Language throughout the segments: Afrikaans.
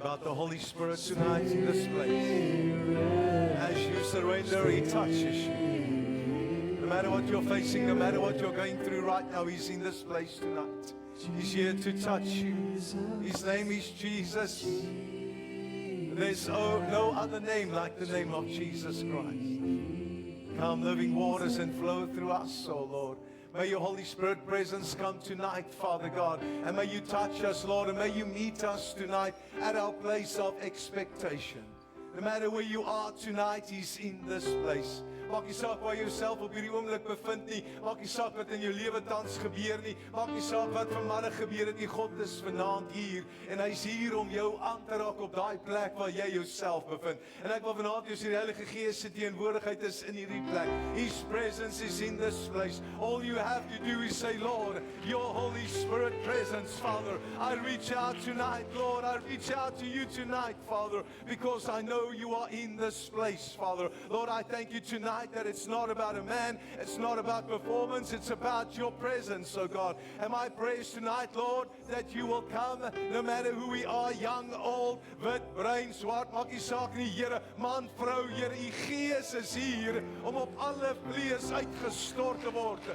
about the Holy Spirit tonight in this place. As you surrender, He touches you. No matter what you're facing, no matter what you're going through right now, He's in this place tonight. He's here to touch you. His name is Jesus. There's no other name like the name of Jesus Christ. Come, living waters, and flow through us, oh Lord. May your Holy Spirit presence come tonight, Father God. And may you touch us, Lord, and may you meet us tonight at our place of expectation. No matter where you are tonight, He's in this place. Maak nie saak waar jy jouself op hierdie oomblik bevind nie. Maak nie saak wat in jou lewe tans gebeur nie. Maak nie saak wat vanmiddag gebeur het nie. God is vanaand hier en hy's hier om jou aan te raak op daai plek waar jy jouself bevind. En ek wil vanaand jou sê die Heilige Gees se teenwoordigheid is in hierdie plek. His presence is in this place. All you have to do is say, Lord, your Holy Spirit presence, Father. I reach out tonight, Lord. I reach out to you tonight, Father, because I know you are in this place, Father. Lord, I thank you tonight that it's not about a man, it's not about performance, it's about your presence, oh God. And my prayer tonight, Lord, that you will come, no matter who we are, young, old, wit, bruin, swart, maak nie saak nie, Here, man, vrou, Here, u Gees is hier om op alle vlees uitgestort te word.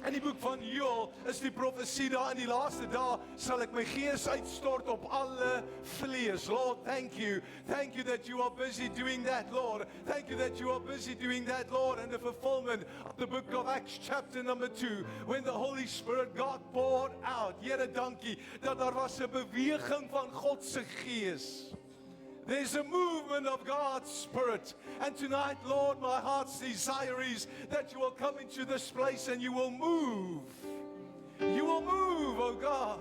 In die boek van Joël is die profesie daar in die laaste dae sal ek my gees uitstort op alle vlees. Lord, thank you. Thank you that you are busy doing that, Lord. Thank you that you are busy doing that, Lord. And the fulfillment of the book of Acts chapter number 2, when the Holy Spirit got poured out. Here, dankie dat daar was 'n beweging van God se gees. There's a movement of God's Spirit. And tonight, Lord, my heart's desire is that you will come into this place and you will move. You will move, oh God.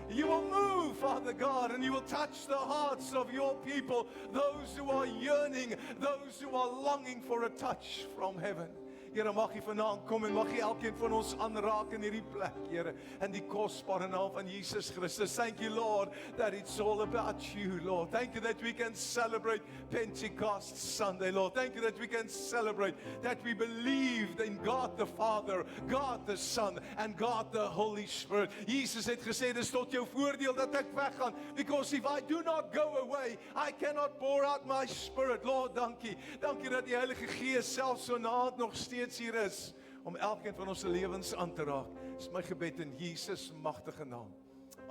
You will move, Father God, and you will touch the hearts of your people, those who are yearning, those who are longing for a touch from heaven. Here, mag U vanaand kom en mag U elkeen van ons aanraak in hierdie plek, Here, in die kosbare naam van Jesus Christus. Thank you, Lord, that it's all about you, Lord. Thank you that we can celebrate Pentecost Sunday, Lord. Thank you that we can celebrate that we believed in God the Father, God the Son, and God the Holy Spirit. Jesus het gesê, dis tot jou voordeel dat ek weggaan, because if I do not go away, I cannot pour out my Spirit. Lord, dankie. Dankie dat die Heilige Gees selfs so naad nog steeds hier is, om elkeen van ons lewens aan te raak. Dis my gebed in Jesus magtige naam.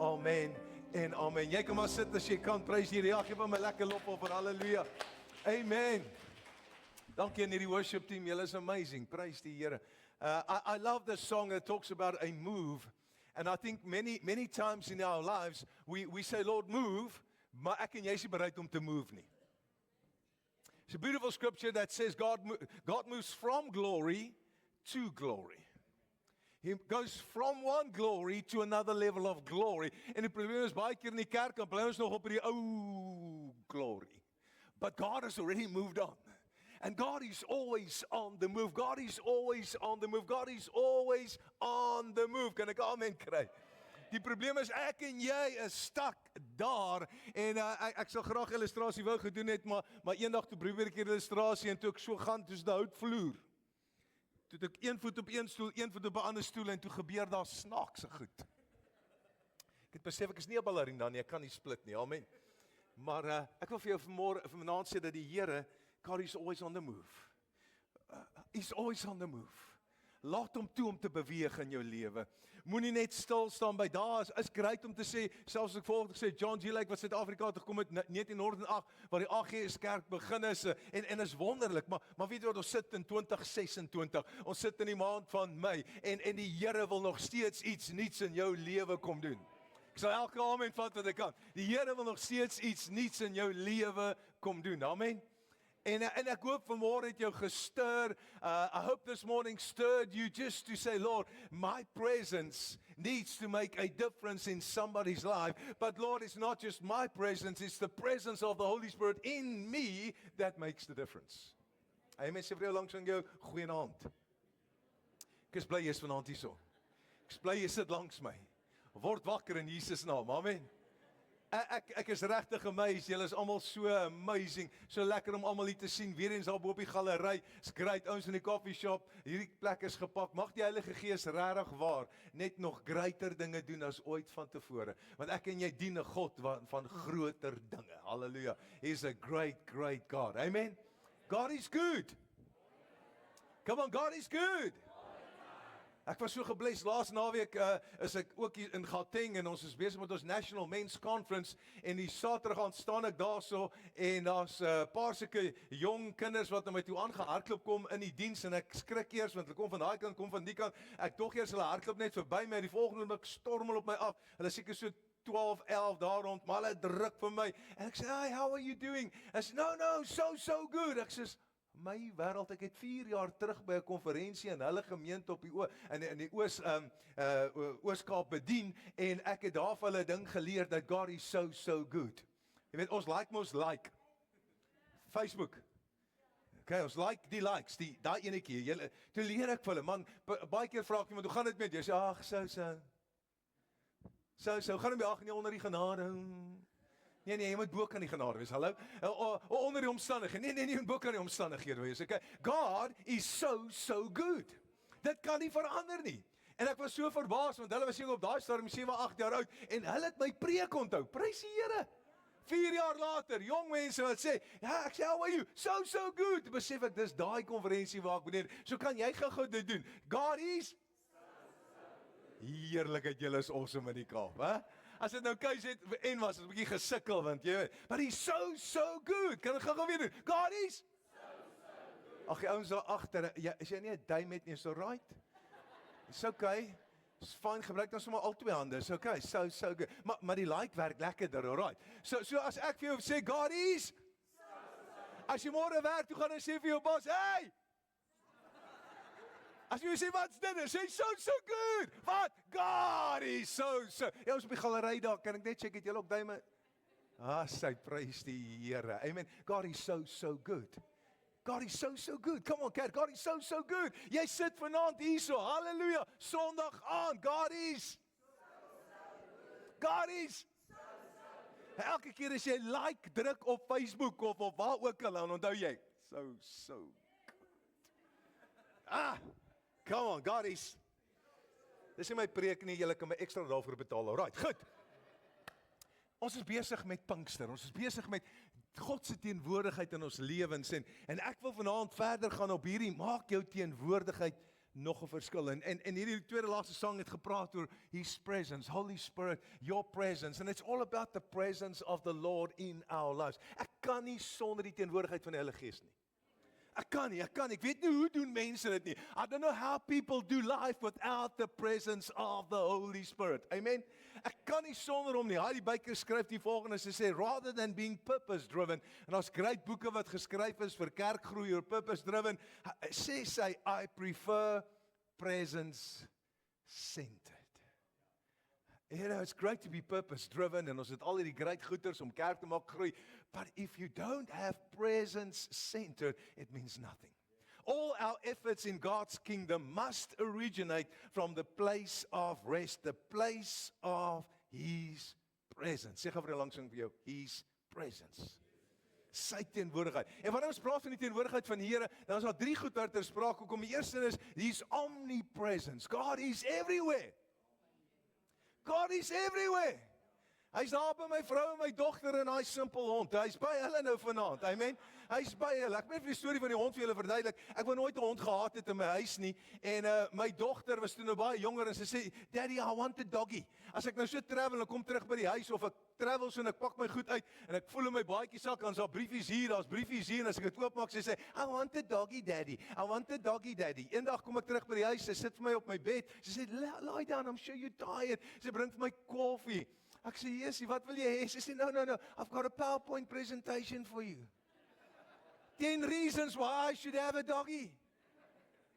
Amen en amen. Jy kan maar sit as jy kan. Prys die Here. Ja, gee hom 'n lekker lofoffer. Halleluja. Amen. Dankie aan hierdie worship team. Julle is amazing. Prys die Here. I love this song that talks about a move. And I think many times in our lives we say, Lord, move, maar ek en jy is nie bereid om te move nie. It's a beautiful scripture that says God moves from glory to glory. He goes from one glory to another level of glory. En die probleem is baie keer in die kerk, dan bly ons nog op die ou glory. But God has already moved on. And God is always on the move. God is always on the move. God is always on the move. Kan ek amen kry? Die probleem is ek en jy is stuck daar en ek sal graag illustrasie wou gedoen het, maar eendag toe probeer ek illustrasie en toe ek so gaan, toe's die houtvloer. Toe ek een voet op een stoel, een voet op 'n ander stoel en toe gebeur daar snaakse goed. Ek het besef ek is nie 'n ballerina nie, ek kan nie split nie. Amen. Maar ek wil vir jou vanaand sê dat die Here, God is always on the move. He's always on the move. Laat hom toe om te beweeg in jou lewe. Moenie net stil staan by daar. Is great om te sê, selfs ek volgende gesê, John G. Lake wat Suid-Afrika toe gekom het 1908, waar die AGS kerk begin is, en is wonderlik, maar weet jy wat, ons sit in 2026, ons sit in die maand van Mei, en die Here wil nog steeds iets niets in jou lewe kom doen. Ek sal elke amen vat wat ek kan. Die Here wil nog steeds iets niets in jou lewe kom doen. Amen. En ek hoop vanmôre het jou gestir. I hope this morning stirred you just to say, Lord, my presence needs to make a difference in somebody's life. But Lord, it's not just my presence, it's the presence of the Holy Spirit in me that makes the difference. Amen. Sê vir jou langs aan jou, goeienaand. Ek is bly jy is vanaand hierso. Ek is bly jy sit langs my. Word wakker in Jesus naam. Amen. Ek is regtig amazed, julle is almal so amazing, so lekker om almal hier te sien, weer eens daar bo op die galery, is great, ouens in die coffee shop, hierdie plek is gepak, mag die Heilige Gees regtig waar, net nog greater dinge doen as ooit van tevore, want ek en jy dien 'n God van groter dinge, halleluja, He's a great, great God, amen, God is good, come on, God is good, ek was so gebless, laas naweek is ek ook hier in Gauteng en ons is besig met ons National Men's Conference en die Saterdag aan staan ek daarso en daar's 'n paar sulke jong kinders wat na my toe aangehardloop kom in die diens en ek skrik eers want hulle kom van daai kant, kom van die kant, ek dog eers hulle hardloop net verby my, die volgende oomblik storm hulle op my af, hulle seker so 12, 11 daar rond, maar hulle druk vir my en ek sê, hi, how are you doing? Ek sê, no, so good, ek sê, my wêreld, ek het 4 jaar terug by 'n konferensie in hulle gemeente op die in die Oos-Kaap bedien en ek het daar vir hulle 'n ding geleer dat God is so good. Jy weet, ons like Facebook. Okay, ons like die likes, daai enetjie. Julle, toe leer ek vir hulle, man, baie keer vra ek iemand, hoe gaan dit met jou? Sê, ag, so, gaan dit ag nee onder die genade. Nee, jy moet bo kan die genade wees. Hallo. Onder die omstandighede. Nee, jy moet bo kan die omstandighede wees. Okay. God is so good. Dit kan nie verander nie. En ek was so verbaas want hulle was seker op daai stadium 7, 8 jaar oud en hulle het my preek onthou. Prys die Here. 4 jaar later, jong mense wat sê, ja, ek sê, how are you? So good. Besef ek, dis daai konferensie waar ek beneer. So kan jy gou dit doen. God is heerlikheid, julle is awesome in die Kaap, hè? As dit nou KZN was, het 'n bietjie gesukkel want jy weet, but he's so good. Kan ek gou weer doen? God is so good. Ag, die ouens daar agter, is jy nie 'n duim het nie, so right? It's okay. It's fine, gebruik dan sommer al twee hande. It's okay. So good. Maar die like werk lekkerder, alright. So as ek vir jou sê God is so good. As jy môre werk toe gaan en sê vir jou bos, hey! As jy sê wat's dit? Sê so good. Wat? God is so. Ja, ons op die galery daar, kan ek net check het julle ook duime? Sy prys die Here. Amen. God is so good. God is so good. Come on, kerk. God is so good. Jy sit vanaand hierso. Halleluja. Sondag aan. God is elke keer as jy like druk op Facebook of op waar ook al, dan onthou jy. So good. Come on, God is. Dis nie my preek nie, julle kan my ekstra daarvoor betaal. Alright, goed. Ons is besig met Pinkster. Ons is besig met God se teenwoordigheid in ons lewens en ek wil vanaand verder gaan op hierdie maak jou teenwoordigheid nog 'n verskil. En hierdie tweede laaste sang het gepraat oor His presence, Holy Spirit, your presence, and it's all about the presence of the Lord in our lives. Ek kan nie sonder die teenwoordigheid van die Heilige Gees nie. Ek kan nie. Ek weet nie hoe doen mense dit nie. I don't know how people do life without the presence of the Holy Spirit. Amen. Ek kan nie sonder hom nie. Harry Baker skryf die volgende, hy sê rather than being purpose driven, en daar's great boeke wat geskryf is vir kerkgroei oor purpose driven, sê sy I prefer presence centered. You know, it's great to be purpose-driven en ons het al hierdie great goeders om kerk te maak groei, but if you don't have presence-centered, it means nothing. All our efforts in God's kingdom must originate from the place of rest, the place of His presence. Sê gou vir langs vir jou, His presence. Sy teenwoordigheid. En wanneer ons praat van die teenwoordigheid van die Here, dan is daar 3 goed wat ter sprake kom. Die eerste is, He's omnipresence. God is everywhere. God is everywhere. Hy's daar by my vrou en my dogter en daai simpel hond. Hy's by hulle nou vanaand. Amen. Hy's by hulle. Ek moet vir die storie van die hond vir julle verduidelik. Ek wou nooit 'n hond gehad het in my huis nie. En my dogter was toe nou baie jonger en sy sê, "Daddy, I want a doggy." As ek nou so travel en kom terug by die huis of ek travel so en ek pak my goed uit en ek voel in my baadjie sak en daar's briefies hier, en as ek dit oopmaak sê sy, "I want a doggy, Daddy. I want a doggy, Daddy." Eendag kom ek terug by die huis, sy sit vir my op my bed. Sy sê, "Lie down, I'm sure you're tired." Sy bring vir my koffie. Ek sê, "Jessie, wat wil jy hê?" Sy sê, no, I've got a PowerPoint presentation for you. 10 reasons why I should have a doggy.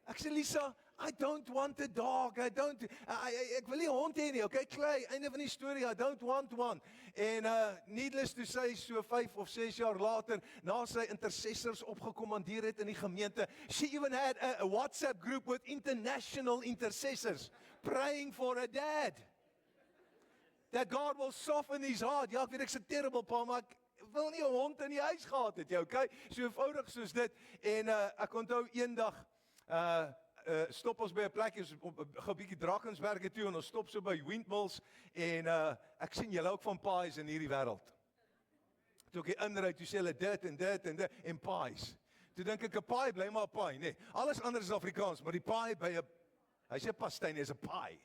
Ek sê, "Lisa, I don't want a dog. Ek wil nie 'n hond hê nie, okay, Clay, einde van die storie, I don't want one." En needless to say, so 5 of 6 jaar later, na sy intercessors opgekommandeer het in die gemeente, she even had a WhatsApp group with international intercessors praying for a dad. that God will soften his heart. Ja, ek weet ek's 'n terrible pa, maar ek wil nie 'n hond in die huis gehad het, jy, okay? So eenvoudig soos dit. En ek onthou eendag stop ons by 'n plekkie, gaan 'n bietjie Drakensberge toe en ons stop so by Windmills en ek sien julle ook van pies in hierdie wêreld. Toe ek inry, toe sê hulle dit en pies. Toe dink ek 'n pie bly maar 'n pie, nee. Alles anders is Afrikaans, maar die pie by 'n hy sê pastei is 'n pie.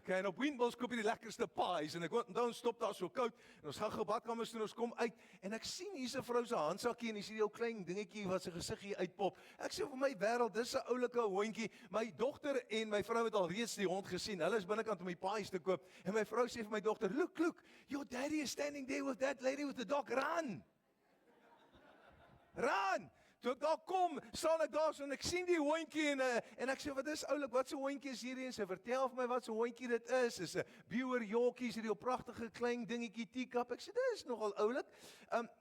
Okay, en op Windmills koop jy die lekkerste pies en ek onthou stop daar so koud en ons gaan gou badkamers toe en ons kom uit en ek sien hier's 'n vrou se handsakkie en hier's hierdie ou klein dingetjie wat sy gesiggie uitpop. Ek sê vir my wêreld, dis 'n oulike hondjie. My dogter en my vrou het al reeds die hond gesien. Hulle is binnekant om die pies te koop en my vrou sê vir my dogter, "Look, your daddy is standing there with that lady with the dog. Run! Run!" Toe ek daar kom, staan ek daar so en ek sien die hondjie en ek sê, "Wat is oulik? Wat se hondjie is hierdie?" En sy vertel vir my wat se hondjie dit is. Dis 'n Boer Yorkie, hierdie op pragtige klein dingetjie teacup. Ek sê, "Dit is nogal oulik."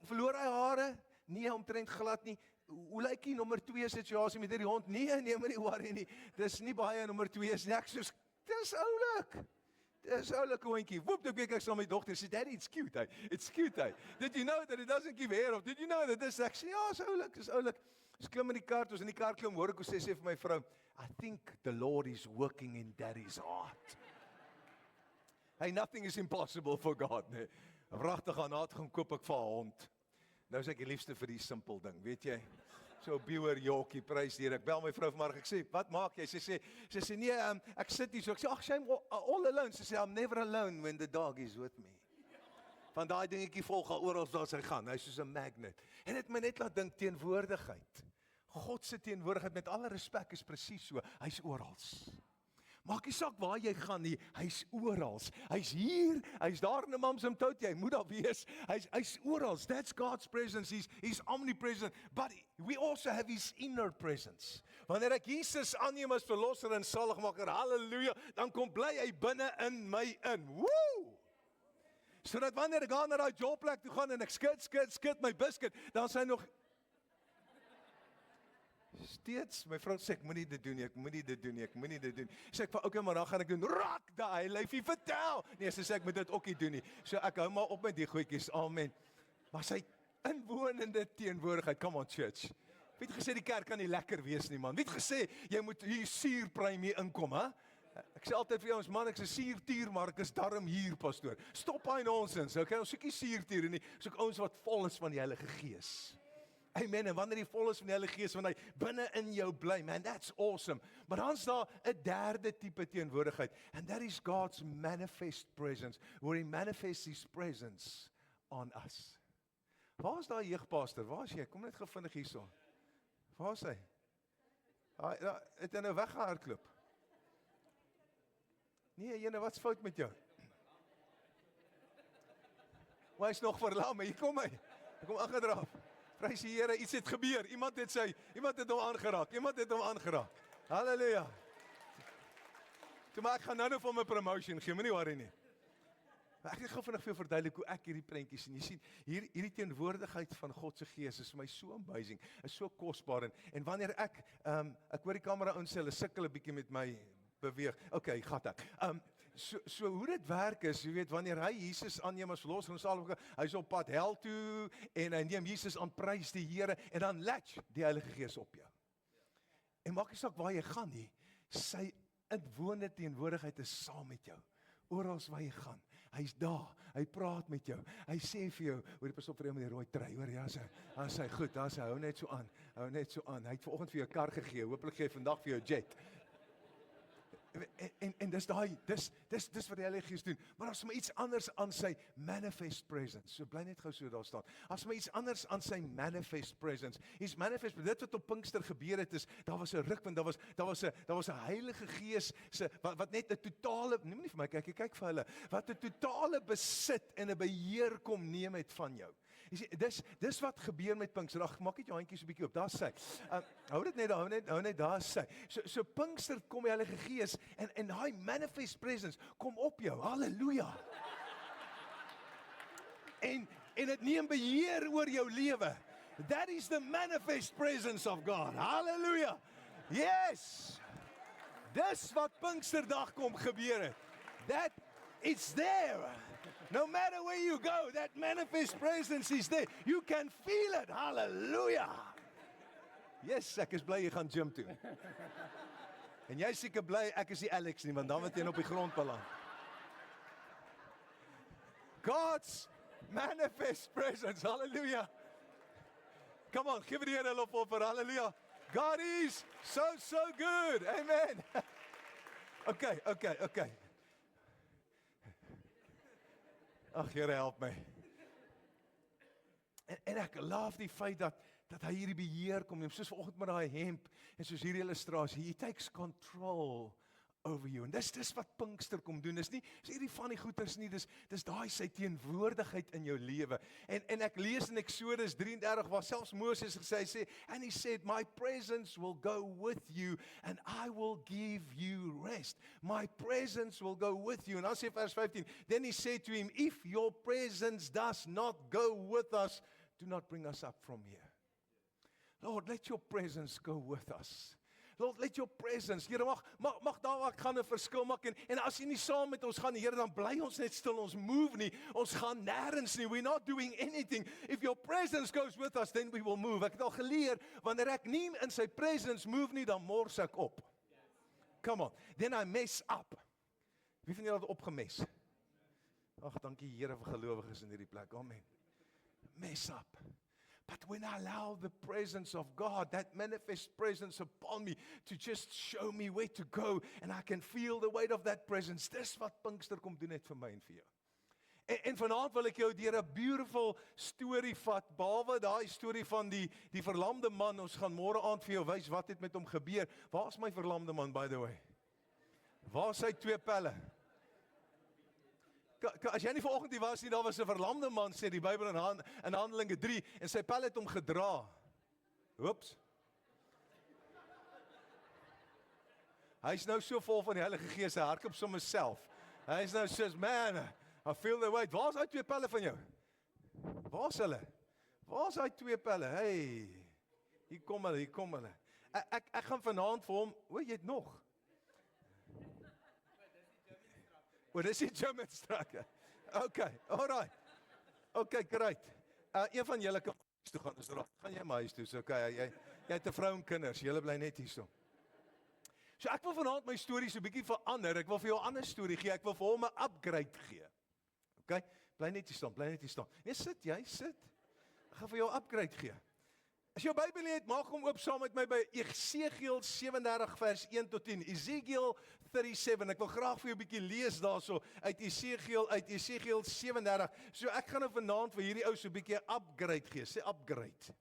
Verloor hy hare? Nee, omtrent glad nie. Hoe lyk die nommer 2 situasie met hierdie hond? Nee, moenie worry nie. Dis nie baie nommer 2 is nie. Ek sê, "Dis oulik. Dis 'n oulike hondjie." Woep, toe kyk ek saam met my dogter, sê, "Daddy, it's cute, hey. It's cute, hey. Did you know that it doesn't give hair off? Did you know that this?" Ek sê, "Ja, is oulik, is oulik." Ons klim in die kar, ons in die kar klim, hoor ek hoe sê vir my vrou, "I think the Lord is working in Daddy's heart." Hey, nothing is impossible for God, nee. Wragtig aan haar gaan koop ek vir haar hond. Nou is ek die liefste vir die simpel ding, weet jy? So Boer Yorkie, prys die Here. Ek bel my vrou vanoggend, ek sê, "Wat maak jy?" Sy sê, "Nee, ek sit hier so." Ek sê, "Ag, shame all alone." Sy sê, "I'm never alone when the dog is with me." Van daai dingetjie volg haar oral waar sy gaan. Hy's soos 'n magnet. En dit my net laat dink teenwoordigheid. God se teenwoordigheid, met alle respek, is presies so. Hy's oral. Maak nie saak waar jy gaan nie, hy's oral. Hy's hier, hy's daar in 'n mam se tout, jy moet daar wees. Hy's oral. That's God's presence. He's omnipresent, but we also have his inner presence. Wanneer ek Jesus aanneem as verlosser en saligmaker, haleluja, dan kom bly hy binne in my in. Woe! Sodat wanneer ek gaan na daai jobplek toe gaan en ek skud my biscuit, dan sê hy nog steeds, my vrou sê, "Ek moenie dit doen nie, ek moenie dit doen nie, ek moenie dit doen." Sê ek van, "Okay, maar dan gaan ek doen, rak daai lyfie, vertel." Nee, sy sê, "Ek moet dit ook nie doen nie." So ek hou maar op met die goedjies, amen. Maar sy inwonende teenwoordigheid, come on church. Wie het gesê die kerk kan nie lekker wees nie, man? Wie het gesê, jy moet hier suurpruim hier inkom, hè? Ek sê altyd vir jou, ons man, ek's 'n suurtier, maar ek is darm hier, pastoor. Stop hy nonsens, okay? Ons soek nie suurtiere nie, soek ouens wat vol is van die Heilige Gees. Amen, en wanneer jy vol is van die Heilige Gees, wanneer hy binne in jou bly, man, that's awesome. Maar dan's daar 'n derde tipe teenwoordigheid, and that is God's manifest presence, where he manifests his presence on us. Waar is daai jeugpastor? Waar is jy? Kom net gou vinnig hierso. Waar is hy? Het hy nou weggehardloop? Nee, jene, wat's fout met jou? Maar hy's nog verlam, hier kom hy. Hy kom aangedraaf. Prys die Here, iets het gebeur. Iemand het hom aangeraak. Halleluja. Toe maar ek gaan nou vir my promotion gee, moenie worry nie. Maar ek het gou vinnig vir jou verduidelik hoe ek hierdie prentjie sien. Jy sien, hierdie teenwoordigheid van God se Gees is vir my so amazing, is so kosbaar en wanneer ek hoor die kamera ouens sê hulle sukkel 'n bietjie met my beweeg. Okay, gat ek. So hoe dit werk is, jy weet, wanneer hy Jesus aanneem as verlosser en saligmaker, hy's op pad hel toe en hy neem Jesus aan, prys die Here en dan latch die Heilige Gees op jou. En maak nie saak waar jy gaan nie, sy inwonende teenwoordigheid is saam met jou. Oral waar jy gaan, hy's daar, hy praat met jou, hy sê vir jou, hoor jy pas op vir jou met die rooi trui, hoor, ja, sy goed, daar sy, hou net so aan, hy het vanoggend vir jou 'n kar gegee, hopelik gee hy vandag vir jou jet. En dis wat die Heilige Gees doen, maar as my iets anders aan sy manifest presence, so bly net gou so daar staan, as my iets anders aan sy manifest presence, his manifest, dit wat op Pinkster gebeur het is, daar was 'n rukwind, daar was 'n Heilige Gees, wat net 'n totale, nie vir my kyk vir hulle, wat 'n totale besit en 'n beheer kom neem het van jou. Jy sê, dis wat gebeur met Pinkster. Ag, maak net jou handjies 'n bietjie op. Daar's sy. Hou dit net daar, hou net daar's sy. So Pinkster kom die Heilige Gees en hy manifest presence kom op jou. Halleluja. En dit neem beheer oor jou lewe. That is the manifest presence of God. Halleluja. Yes. Dis wat Pinksterdag kom gebeur het. That it's there. No matter where you go, that manifest presence is there. You can feel it. Hallelujah. Yes, ek is bly jy gaan gym toe. En jy is seker bly ek is die Alex nie, want dan het jy op die grond beland. God's manifest presence. Hallelujah. Come on, give die Here 'n lofoffer. Hallelujah. God is so good. Amen. Okay. Ag, Here, help my. En ek love die feit dat hy hierdie beheer kom neem, soos vanoggend met daai hemp, en soos hierdie illustrasie, he takes control over you. En dis wat Pinkster kom doen, is hierdie van die goeters nie, dis daai sy teenwoordigheid in jou lewe. En ek lees in Exodus 33, waar selfs Moses sê, and he said, my presence will go with you, and I will give you rest. My presence will go with you. En dan sê vers 15, then he said to him, if your presence does not go with us, do not bring us up from here. Lord, let your presence go with us. Lord, let your presence, Here, mag daar wat gaan 'n verskil maak, en as jy nie saam met ons gaan, Here, dan bly ons net stil, ons move nie, ons gaan nêrens nie, we're not doing anything. If your presence goes with us, then we will move. Ek het al geleer, wanneer ek nie in sy presence move nie, dan mors ek op. Come on, then I mess up. Wie van julle het opgemes? Ag, dankie Here vir gelowiges in hierdie plek, amen. Mess up. But when I allow the presence of God, that manifest presence upon me, to just show me where to go, and I can feel the weight of that presence, dis wat Pinkster kom doen het vir my en vir jou. En vanaand wil ek jou deur 'n beautiful storie vat, behalwe daai storie van die verlamde man. Ons gaan môre aand vir jou wys wat het met hom gebeur. Waar is my verlamde man, by the way? Waar is sy 2 pelle? As jy nie vanoggend hier was nie, daar was 'n verlamde man, sê die Bybel in Handelinge 3, en sy pelle het hom gedra. Oeps. Hy is nou so vol van die Heilige Gees, hy hardloop sommer self. Hy is nou soos, man, I feel the weight. Waar is hy 2 pelle van jou? Waar is hulle? Waar is hy 2 pelle? Hey, hier kom hulle. Ek gaan vanaand vir hom, jy het nog. Well, dis die German strakke. Okay, alright. Okay, great. Een van julle kan huis toe gaan, is reg. Gaan jy maar huis toe, so okay, jy het 'n vrou en kinders, julle bly net hierso. So ek wil vanaand my storie so 'n bietjie verander. Ek wil vir jou 'n ander storie gee. Ek wil vir hom 'n upgrade gee. Okay? Bly net hier staan. Nee, sit. Ek gaan vir jou 'n upgrade gee. As jy jou Bybel het, maak hom oop saam met my by Esegiel 37 vers 1 tot 10. Esegiel 37. Ek wil graag vir jou 'n bietjie lees daarso uit Esegiel 37. So ek gaan nou vanaand vir hierdie ou so 'n bietjie 'n upgrade gee. Sê upgrade.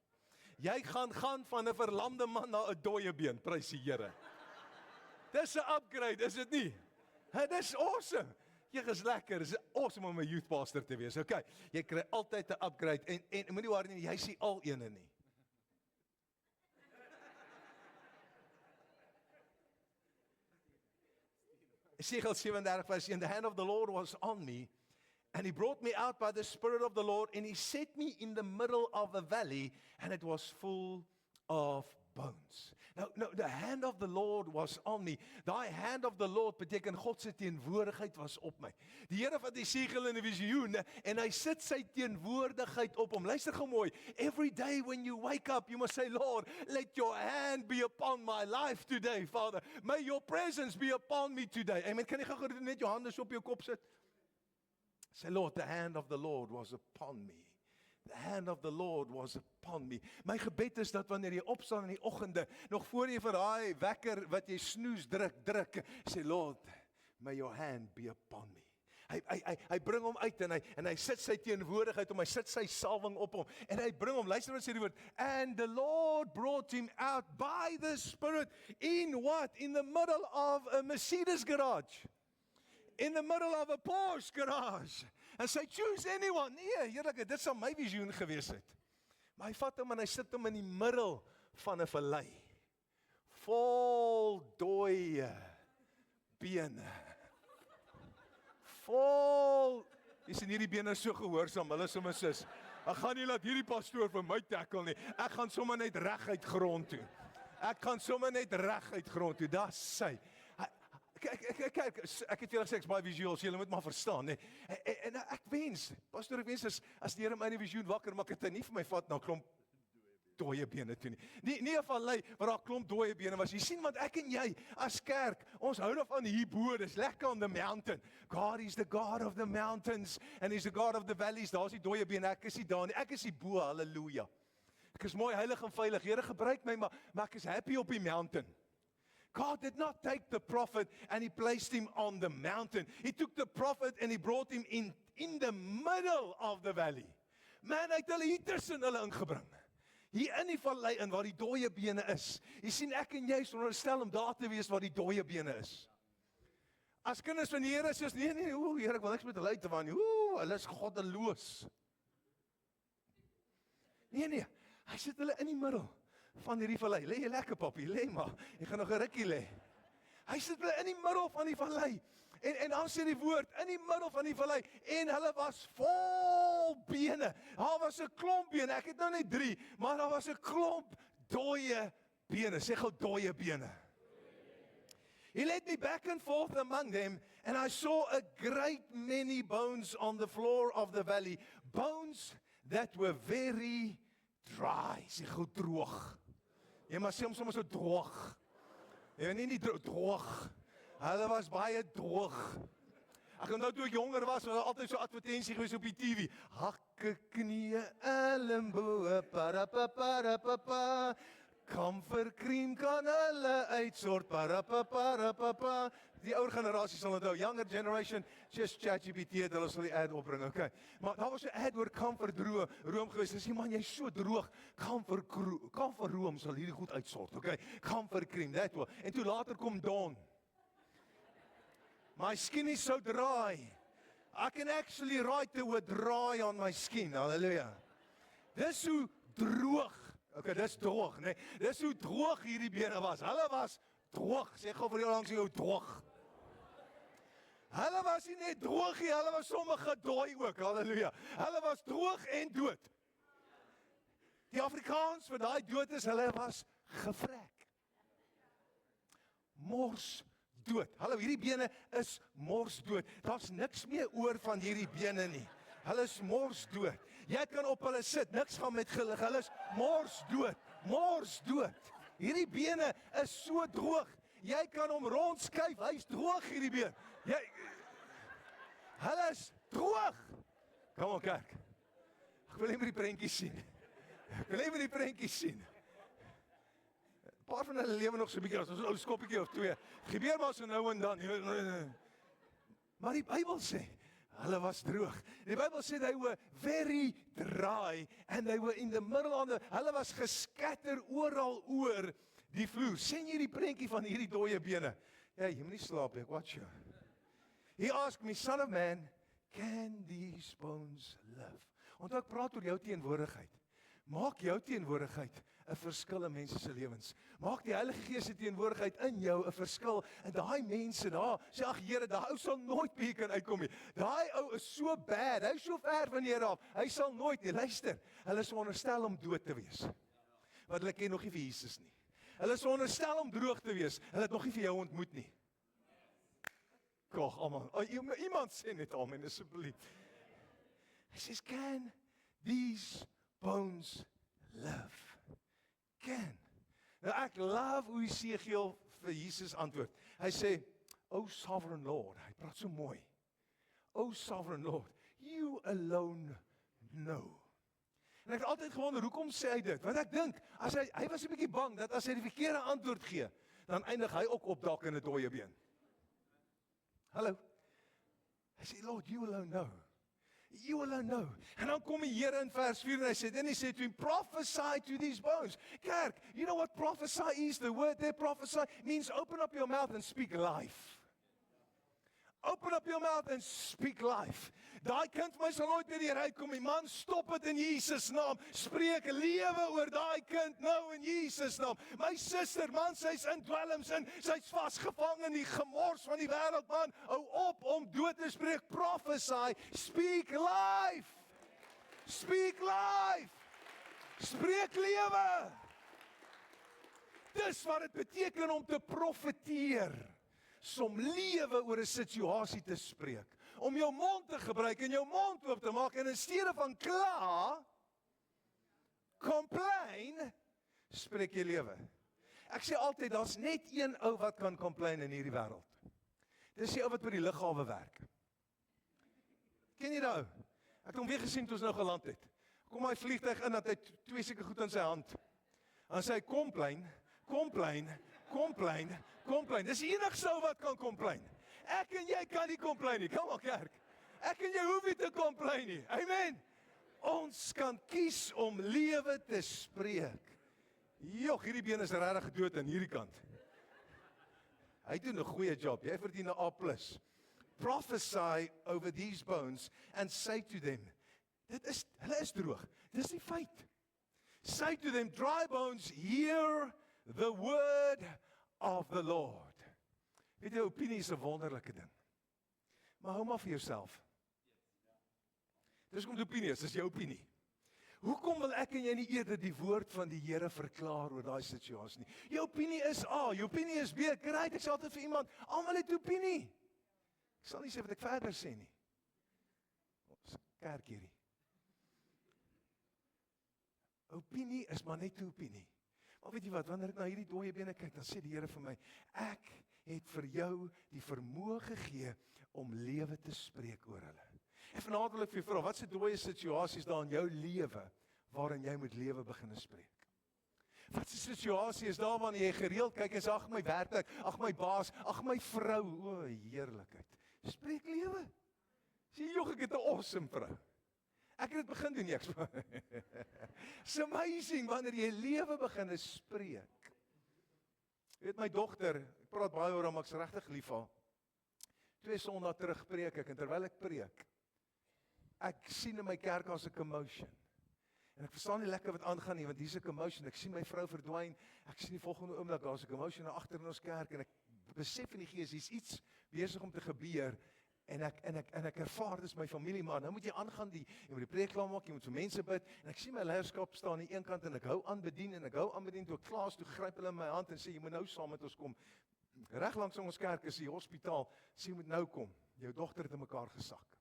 Jy gaan van 'n verlamde man na 'n dooie been. Prys die Here. Dis 'n upgrade, is dit nie? Dis awesome. Jy is lekker. Dis awesome om 'n youth pastor te wees. Okay. Jy kry altyd 'n upgrade en moenie worry nie, jy sien al ene nie. Esegiel 37 vers 1, the hand of the Lord was on me, and he brought me out by the Spirit of the Lord, and he set me in the middle of a valley, and it was full of bones. Nou, the hand of the Lord was on me. Daai hand of the Lord beteken God se teenwoordigheid was op my. Die Here vat Esegiel in 'n visioen en hy sit sy teenwoordigheid op hom. Luister gou mooi. Every day when you wake up, you must say, Lord, let your hand be upon my life today, Father. May your presence be upon me today. Amen. Kan jy gou net jou hande so op jou kop sit? Say, Lord, the hand of the Lord was upon me. The hand of the Lord was upon me. My gebed is dat wanneer jy opstaan in die oggende, nog voor jy vir daai wekker wat jy snoes druk, sê Lord, may your hand be upon me. Hy bring hom uit en hy sit sy teenwoordigheid om, hy sit sy salwing op hom en hy bring hom, luister wat sê die woord, and the Lord brought him out by the Spirit in what? In the middle of a Mercedes garage. In the middle of a Porsche garage. En sy choose anyone. Nee, heerlik, dit sou my visioen gewees het. Maar hy vat hom en hy sit hom in die middel van 'n vallei. Vol dooie bene. Vol. Jy sien hierdie bene so gehoorsaam, hulle sommer sis. Ek gaan nie laat hierdie pastoor vir my tackle nie. Ek gaan sommer net reguit grond toe. Dis sy. Kyk, ek het julle gesê, ek's baie visueel, so julle moet maar verstaan, nee. En ek wens, pastor, ek wens as die Here my in die visioen wakker maak, het hy nie vir my vat na klomp dooie bene toe nie. Nie 'n vallei waar daar klomp dooie bene was. Jy sien, want ek en jy as kerk, ons hou daarvan hierbo, dis lekker on the mountain. God is the God of the mountains and he's the God of the valleys. Daar's die dooie bene, ek is nie daar nie. Ek is hierbo, haleluja. Ek is mooi, heilig en veilig. Here, gebruik my, maar ek is happy op die mountain. God did not take the prophet and he placed him on the mountain. He took the prophet and he brought him in the middle of the valley. Man, hy het hulle hier tussen hulle ingebring. Hier in die vallei in waar die dooie bene is. Jy sien, ek en jy is veronderstel om daar te wees waar die dooie bene is. As kinders van die Here sê ons, nee, Here, ek wil niks met hulle uit te waan nie. Hulle is goddeloos. Nee, hy sit hulle in die middel van hierdie vallei. Lê jy lekker, papi, lê maar. Jy gaan nog 'n rukkie lê. Hy sit hulle in die middel van die vallei. En dan sê die woord, in die middel van die vallei, en hulle was vol bene. Daar was 'n klomp bene, ek het nou net 3, maar daar was 'n klomp dooie bene. Sê gou dooie bene. He led me back and forth among them, and I saw a great many bones on the floor of the valley. Bones that were very dry. Sê gou droog. Jy maar sê hom sommer so droog. Jy nie droog. Hulle was baie droog. Ek onthou toe ek jonger was altyd so advertensie gewees op die TV. Hakke, knieë, elmboë, parapapapapa. Kamferkrem kan hulle uitsort, parapapapapa. Die ouer generasie sal onthou, younger generation, just ChatGPT, hulle sal die ad opbring, okay. Maar daar was 'n ad oor kamferroom gewees. Dis man, jy's so droog. Kamferroom sal hierdie goed uitsort, okay. Kamferkrem, that one. En toe later kom Dawn. My skin is so dry. I can actually write the word dry on my skin. Hallelujah. Dis hoe droog. Okay, dis droog, nee. Dis hoe droog hierdie bene was. Hulle was droog. Sê gou vir jou langs jou droog. Hulle was nie net droog nie, hulle was sommer gedooi ook. Hallelujah. Hulle was droog en dood. Die Afrikaans vir daai dood is, hulle was gevrek. Mors dood. Hallo, hierdie bene is mors dood. Daar's niks meer oor van hierdie bene nie. Hulle is mors dood. Jy kan op hulle sit, niks gaan met gelig. Hulle is mors dood. Mors dood. Hierdie bene is so droog. Jy kan hom rondskuif, hy's droog hierdie been. Hulle is droog. Kom op kerk. Ek wil net die prentjies sien. Ek wil net die prentjies sien. 'n Paar van hulle lewe nog so 'n bietjie, so 'n ou skoppietjie of 2. Gebeur maar so nou en dan. Maar die Bybel sê, hulle was droog. Die Bybel sê they were very dry and they were in the middle of hulle was geskatter oral oor die vloer. Sien jy die prentjie van hierdie dooie bene? Ja, jy moet nie slaap nie, watch you. He asked me, son of man, can these bones live? Want ek praat oor jou teenwoordigheid. Maak jou teenwoordigheid 'n verskil in mense se lewens. Maak die Heilige Gees se teenwoordigheid in jou 'n verskil. En daai mense daar, sê ag Here, daai ou sal nooit by kan uitkom nie. Daai ou is so bad. Hy's so ver van die Here af. Hy sal nooit nie. Luister, hulle is veronderstel om dood te wees. Want hulle ken nog nie vir Jesus nie. Hulle is veronderstel om droog te wees. Hulle het nog nie vir jou ontmoet nie. Kog, almal. Iemand sê net amen asseblief. Hy sê, can these bones live? Can. Nou ek love hoe Jesegiel vir Jesus antwoord. Hy sê, O sovereign Lord, hy praat so mooi. O sovereign Lord, you alone know. En ek het altyd gewonder, hoekom sê hy dit? Want ek dink, as hy was 'n bietjie bang, dat as hy die verkeerde antwoord gee, dan eindig hy ook op dalk in 'n dooie been. Hallo. Hy sê, Lord, you alone know. You alone know. En dan kom die Here in vers 4 en hy sê, then he said to him, prophesy to these bones. Kerk, you know what prophesy is? The word there, prophesy, means open up your mouth and speak life. Open up your mouth and speak life. Daai kind my sal nooit weer uitkom nie. Man, stop dit in Jesus naam. Spreek lewe oor daai kind nou in Jesus naam. My suster, man, sy's in dwelms in. Sy's vasgevang in die gemors van die wêreld, man. Hou op om dood te spreek. Prophesy. Speak life. Speak life. Spreek lewe. Dis wat dit beteken om te profeteer. om lewe oor 'n situasie te spreek. Om jou mond te gebruik en jou mond oop te maak en in steede van kla, complain, spreek jy lewe. Ek sê altyd, daar's net een ou wat kan complain in hierdie wêreld. Dis die ou wat by die lughawe werk. Ken jy daai ou? Ek het hom weer gesien toe ons nou geland het. Kom hy vliegtuig in, dat hy 2 seker goed in sy hand. Dan sê hy, complain. Dis die enigste ou wat kan complain. Ek en jy kan nie complain nie, kom op kerk. Ek en jy hoef nie te complain nie, amen. Ons kan kies om lewe te spreek. Jog, hierdie been is regtig dood aan hierdie kant. Hy doen 'n goeie job, jy verdien 'n A+. Prophesy over these bones and say to them, hulle is droog, dis die feit. Say to them, dry bones, hear the word of the Lord. Weet jy, opinie is 'n wonderlike ding. Maar hou maar vir jouself. Dis kom die opinie is, dis jou opinie. Hoekom wil ek en jy nie eerder die woord van die Here verklaar oor daai situasie nie? Jou opinie is A, jou opinie is B. Great, ek sê altyd vir iemand, almal het opinie. Ek sal nie sê wat ek verder sê nie. Ons kerk hierdie. Opinie is maar net 'n opinie. Maar weet jy wat, wanneer ek na hierdie dooie bene kyk, dan sê die Here vir my, ek het vir jou die vermoë gegee om lewe te spreek oor hulle. En vanaand wil ek vir jou vra, wat se dooie situasies daar in jou lewe waarin jy moet lewe begin spreek? Wat se situasie is daar wanneer jy gereeld kyk en sê, ag my werklik, ag my baas, ag my vrou, o heerlikheid. Spreek lewe. Sê jog, ek het 'n awesome vrou. Ek het dit begin doen, It's amazing wanneer jy lewe begin spreek. Jy weet my dogter, ek praat baie oor haar, maar ek's regtig lief vir haar. 2 Sondae terug preek ek en terwyl ek preek, ek sien in my kerk as 'n commotion. En ek verstaan nie lekker wat aangaan nie, want hier's 'n commotion. Ek sien my vrou verdwyn. Ek sien die volgende oomblik daar's 'n commotion agter in ons kerk en ek besef in die gees hier's iets besig om te gebeur. En ek ervaar dis my familie, maar nou moet jy aangaan, jy moet die preek klaar maak, jy moet vir mense bid, en ek sien my leierskap staan aan die een kant, en ek hou aan bedien, toe ek klaar is, toe gryp hulle in my hand, en sê, jy moet nou saam met ons kom, reg langs ons kerk is die hospitaal, sê, jy moet nou kom, jou dogter het in mekaar gesak,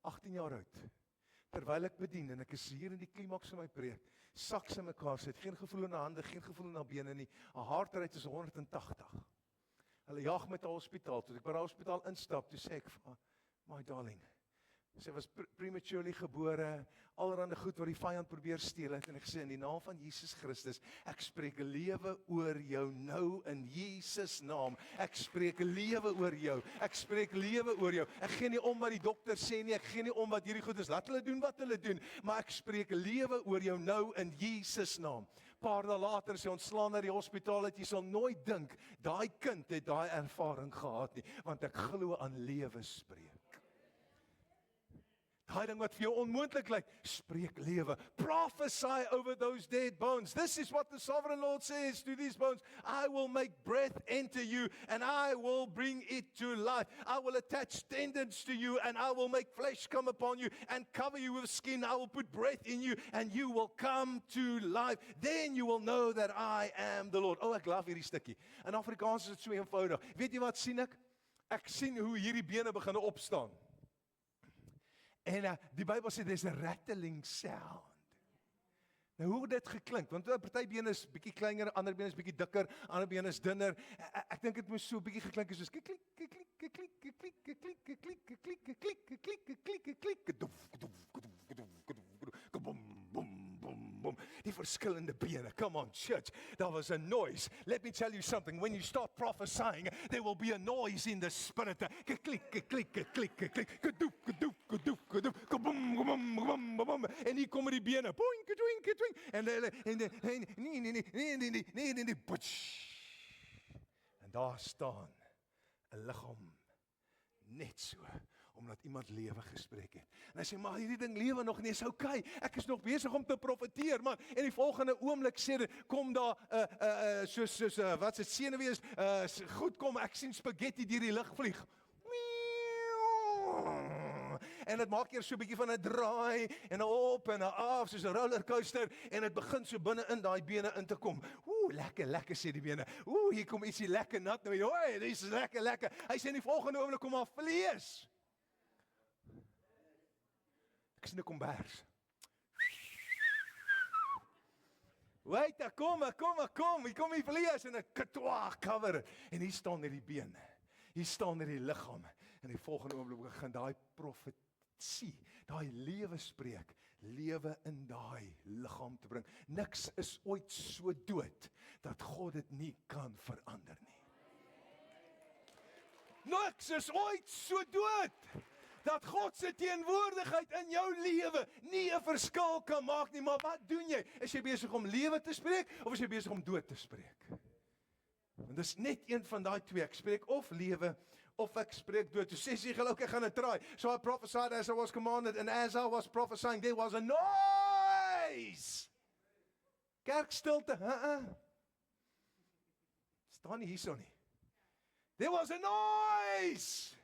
18 jaar oud, terwyl ek bedien, en ek is hier in die klimaks van my preek, sak sy mekaar, sy het geen gevoel in haar hande, geen gevoel in haar bene nie, haar hartrate is 180, hulle jaag met 'n hospitaal, toe ek by die hospitaal instap, toe sê ek, my darling, sy was prematurely gebore, allerhande goed wat die vyand probeer steel het, en ek sê, in die naam van Jesus Christus, ek spreek lewe oor jou nou, in Jesus naam, ek spreek lewe oor jou, ek gee nie om wat die dokter sê nie, ek gee nie om wat hierdie goed is, laat hulle doen wat hulle doen, maar ek spreek lewe oor jou nou, in Jesus naam. Paar dae later is hy ontslaan na die hospitaal, jy sal nooit dink, daai kind het daai ervaring gehad nie, want ek glo aan lewe spreek. Daai ding wat vir jou onmoontlik lyk, spreek lewe. Prophesy over those dead bones. This is what the sovereign Lord says to these bones. I will make breath enter you and I will bring it to life. I will attach tendons to you and I will make flesh come upon you and cover you with skin. I will put breath in you and you will come to life. Then you will know that I am the Lord. Oh, ek love hierdie stukkie. In Afrikaans is dit so eenvoudig. Weet jy wat sien ek? Ek sien hoe hierdie bene begin opstaan. En die Bybel sê, there's a rattling sound. Nou hoe het dit geklink? Want party bene is bietjie kleiner, ander bene is bietjie dikker, ander bene is dunner. Ek dink dit moes so bietjie geklink het soos klik klik klik klik klik klik klik klik klik klik klik klik klik klik klik klik bom, die verskillende bene. Come on, church. There was a noise. Let me tell you something. When you start prophesying, there will be a noise in the spirit. Click, click, click, click, click, click. Kadoop, kadoop, kadoop, kadoop. Kaboom, kaboom, kaboom, kaboom. En hier kom die bene. Boing, kadoing, kadoing. En en daar staan 'n liggaam net so, omdat iemand lewe gespreek het. En hy sê, maar hierdie ding lewe nog nie, is okay, ek is nog besig om te profeteer, man, en die volgende oomblik sê dit, kom daar, soos wat se senuwees, goed kom, ek sien spaghetti deur die lug vlieg. En dit maak eers so 'n bietjie van 'n draai, en 'n op en 'n af, soos 'n rollercoaster, en dit begin so binne in daai bene in te kom. Lekker sê die bene. Hier kom ietsie lekker nat nou. Hoi, dis lekker. Hy sê in die volgende oomblik kom maar vlees. Ek sien 'n kombers. Wait, kom. Hier kom die vlees en 'n katwa cover. En hier staan net die been. Hier staan net die liggaam. En die volgende oomblik begin daai profetie, daai lewe spreek, lewe in daai liggaam te bring. Niks is ooit so dood dat God dit nie kan verander nie. Niks is ooit so dood dat God se teenwoordigheid in jou lewe nie 'n verskil kan maak nie. Maar wat doen jy? Is jy besig om lewe te spreek of is jy besig om dood te spreek? Want dis net een van daai twee. Ek spreek of lewe of ek spreek dood. So sê jy, okay, ek gaan dit try. So I prophesied as I was commanded, and as I was prophesying, there was a noise. Kerkstilte, staan nie hierso nie. There was a noise.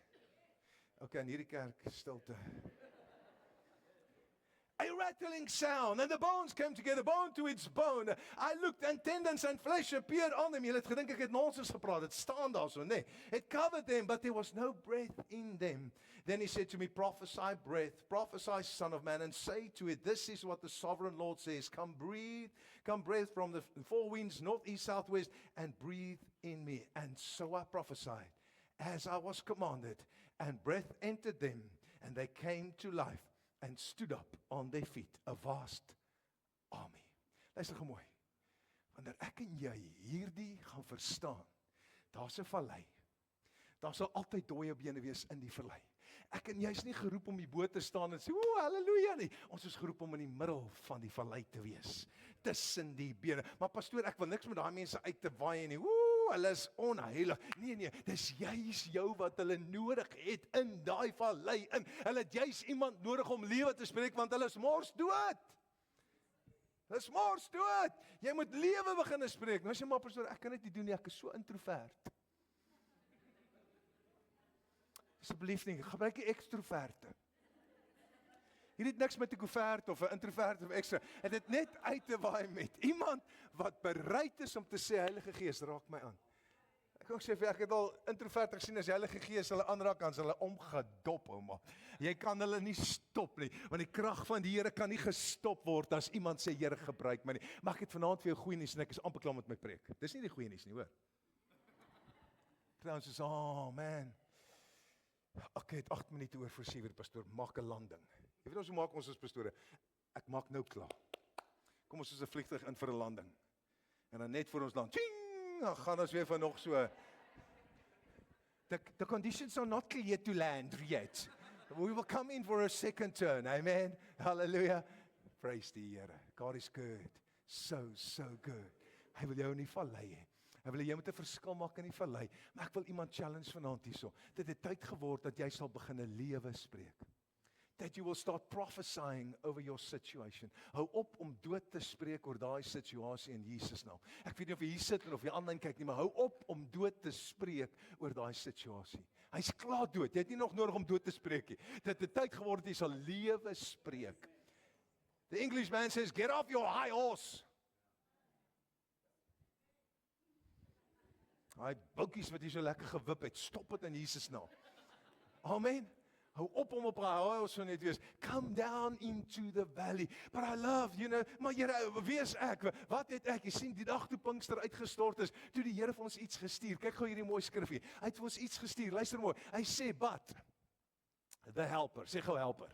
Okay, in hierdie kerk stilte. A rattling sound, and the bones came together, bone to its bone. I looked, and tendons and flesh appeared on them. Jy het gedink ek het nonsens gepraat. Dit staan daar so, nee. It covered them, but there was no breath in them. Then he said to me, prophesy breath, prophesy, son of man, and say to it, this is what the sovereign Lord says. Come breathe from the four winds, north, east, south, west, and breathe in me. And so I prophesied, as I was commanded, and breath entered them, and they came to life. And stood up on their feet, a vast army. Luister gou mooi. Wanneer ek en jy hierdie gaan verstaan, daar's 'n vallei. Daar sal altyd dooie bene wees in die vallei. Ek en jy is nie geroep om die bo te staan en sê, "O, haleluja nie." Ons is geroep om in die middel van die vallei te wees, tussen die bene. Maar pastoor, ek wil niks met daai mense uit te waai nie. Hulle is onheilig. Nee, dis juis jou wat hulle nodig het in daai vallei in. Hulle het juis iemand nodig om lewe te spreek, want hulle is mors dood. Hulle is mors dood. Jy moet lewe begin spreek. Nou sê maar pastoor, ek kan dit nie doen nie, ek is so introvert. Asseblief nie, gebruik die ekstroverte. Hier het niks met 'n koevert of 'n introvert of ekstra. Het dit net uit te waai met iemand wat bereid is om te sê, Heilige Gees, raak my aan. Ek kan ook sê, ek het al introvert gesien, as die Heilige Gees hulle aanraak, dan is hulle omgedop, ouma. Jy kan hulle nie stop nie, want die krag van die Here kan nie gestop word as iemand sê, Here, gebruik my nie. Maar ek het vanaand vir jou goeie nuus en ek is amper klaar met my preek. Dis nie die goeie nuus nie, hoor. Trouwens is, man. Ek het 8 minute oor vir 7, pastoor, maak 'n landing. Jy weet ons hoe maak ons as pastore? Ek maak nou klaar. Kom ons is 'n vliegtuig in vir 'n landing. En dan net voor ons land, tjing, dan gaan ons weer van nog so. The conditions are not clear to land yet. We will come in for a second turn. Amen. Hallelujah. Praise die Here. God is good. So good. Hy wil jou nie vallei hê. Hy wil jy moet 'n verskil maak in die vallei. Maar ek wil iemand challenge vanaand hierso. Dit het tyd geword dat jy sal begin 'n lewe spreek. That you will start prophesying over your situation. Hou op om dood te spreek oor daai situasie in Jesus naam. Ek weet nie of jy hier sit en of jy aanlyn kyk nie, maar hou op om dood te spreek oor daai situasie. Hy's klaar dood. Jy het nie nog nodig om dood te spreek nie. Dit het tyd geword dat jy sal lewe spreek. The English man says, get off your high horse. Hy boutjies wat jy so lekker gewip het, stop dit in Jesus naam. Amen. Hou op om op haar so net wees. Come down into the valley. But I love, maar Here, wie is ek? Wat het ek? Jy sien die dag toe Pinkster uitgestort is, toe die Here vir ons iets gestuur. Kyk gou hierdie mooi skrifgie. Hy het vir ons iets gestuur. Luister mooi. Hy sê, but the helper. Sê gou helper.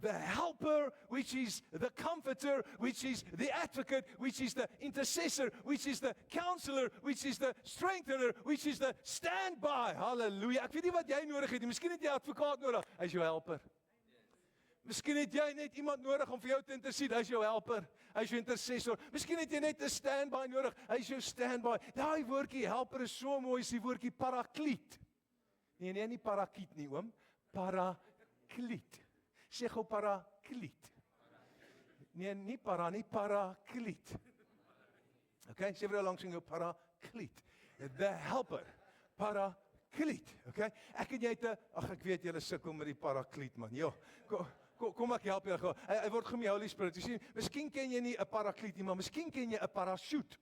The helper, which is the comforter, which is the advocate, which is the intercessor, which is the counselor, which is the strengthener, which is the standby. Hallelujah. Ek weet nie wat jy nodig het nie. Miskien het jy 'n advokaat nodig. Hy is jou helper. Miskien het jy net iemand nodig om vir jou te intercede. Hy is jou helper. Hy is jou intercessor. Miskien het jy net 'n standby nodig. Hy is jou standby. Daai woordjie helper is so mooi, is die woordjie parakliet. Nee, nie parakiet nie, oom. Parakliet. Sê gou parakliet. Nee, nie parakliet. Okay, sê vir jou langs in jou parakliet. The helper, parakliet. Okay, ek en jy het ek weet julle sukkel met die parakliet man. Jo, Kom ek help jou gou. Hy word genoem die Holy Spirit. Jy sien, miskien ken jy nie 'n parakleet nie, maar miskien ken jy 'n parachute.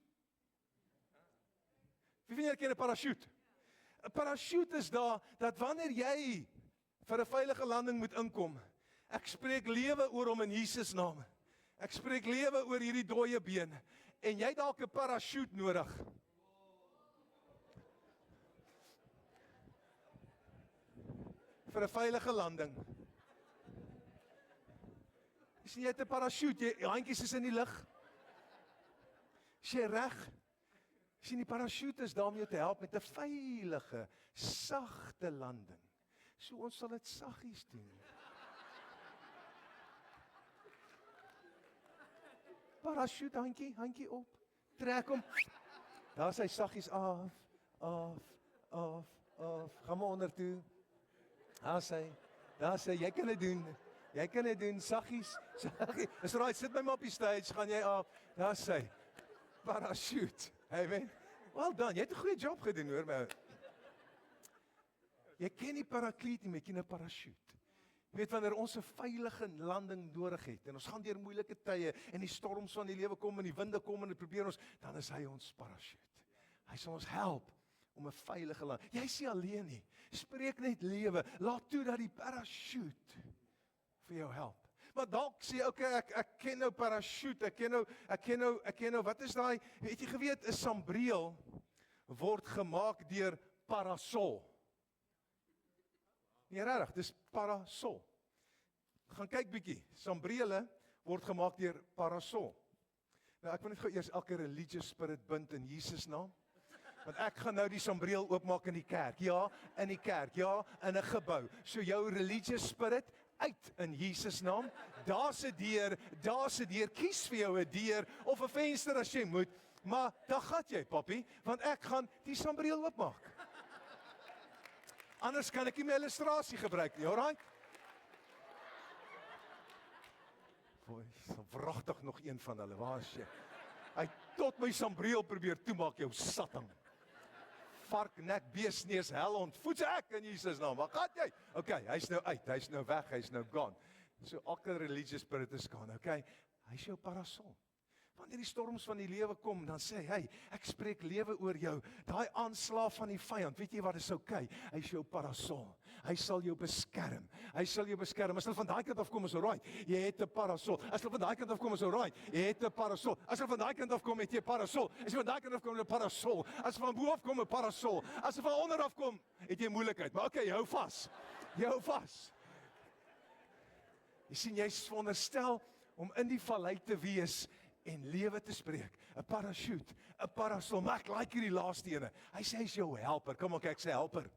Wie van julle ken 'n parachute? 'n Parachute is daar dat wanneer jy vir 'n veilige landing moet inkom, ek spreek lewe oor hom in Jesus naam. Ek spreek lewe oor hierdie dooie been en jy dalk 'n parachute nodig. Vir 'n veilige landing. Jy het 'n parachute, jou handjies is in die lug. Is jy reg? Sien, die parachute is daar om jou te help met 'n veilige, sagte landing. So ons sal dit saggies doen. Parachute, handjie op. Trek hom. Daar sy saggies af. Gaan maar onder toe. Daar sy, jy kan dit doen. Jy kan dit doen, saggies. Is right, sit my maar op die stage, gaan jy af. Daar sy. Parachute. Amen. Well done, jy het 'n goeie job gedoen, hoor my. Jy ken nie parakleet nie, maar jy ken 'n parachute. Jy weet wanneer ons 'n veilige landing nodig het en ons gaan deur moeilike tye en die storms van die lewe kom en die winde kom en dit probeer ons, dan is hy ons parachute. Hy sal ons help om 'n veilige land. Jy is nie alleen nie. Spreek net lewe. Laat toe dat die parachute vir jou help. Maar dalk sê okay, ek ken nou parachute, ek ken nou, wat is daai, het jy geweet 'n sambreel word gemaak deur parasol. Nee, regtig, dis parasol. Gaan kyk bietjie, sambrele word gemaak deur parasol. Nou ek wil net gou eers elke religious spirit bind in Jesus naam. Want ek gaan nou die sambreel oopmaak in die kerk. Ja, in die kerk. Ja, in 'n gebou. So jou religious spirit uit in Jesus naam. Daar's 'n deur, kies vir jou 'n deur of 'n venster as jy moet, maar dan gaan jy, papi, want ek gaan die sambreel oopmaak. Anders kan ek nie my illustrasie gebruik nie, alright? Boy, so wragtig nog een van hulle, waar is jy? Hy tot my sambreel probeer toemaak, jou satting. Vark, nek, beesneus, helhond, voets ek in Jesus naam. Waar gaan jy? Okay, hy's nou uit, hy's nou weg, hy's nou gone. So elke religious spirit is gone, okay? Hy's jou parasol. Wanneer die storms van die lewe kom, dan sê hy, ek spreek lewe oor jou. Daai aanslag van die vyand, weet jy wat is okay? Hy's jou parasol. Hy sal jou beskerm. Hy sal jou beskerm. As hulle van daai kant af kom, is alright. Jy het 'n parasol. As hulle van daai kant af kom, is alright. Jy het 'n parasol. As hulle van daai kant af kom, het jy 'n parasol. As jy van daai kant af kom, 'n parasol. As van bo af kom, 'n parasol. As jy van onder af kom, het jy moeilikheid. Maar okay, jy hou vas. Jy hou vas. Jy sien, jy's veronderstel om in die vallei te wees en lewe te spreek. 'n Parachute, 'n parasol. Maar ek like hierdie laaste ene. Hy sê hy's jou helper. Kom kyk, sy helper.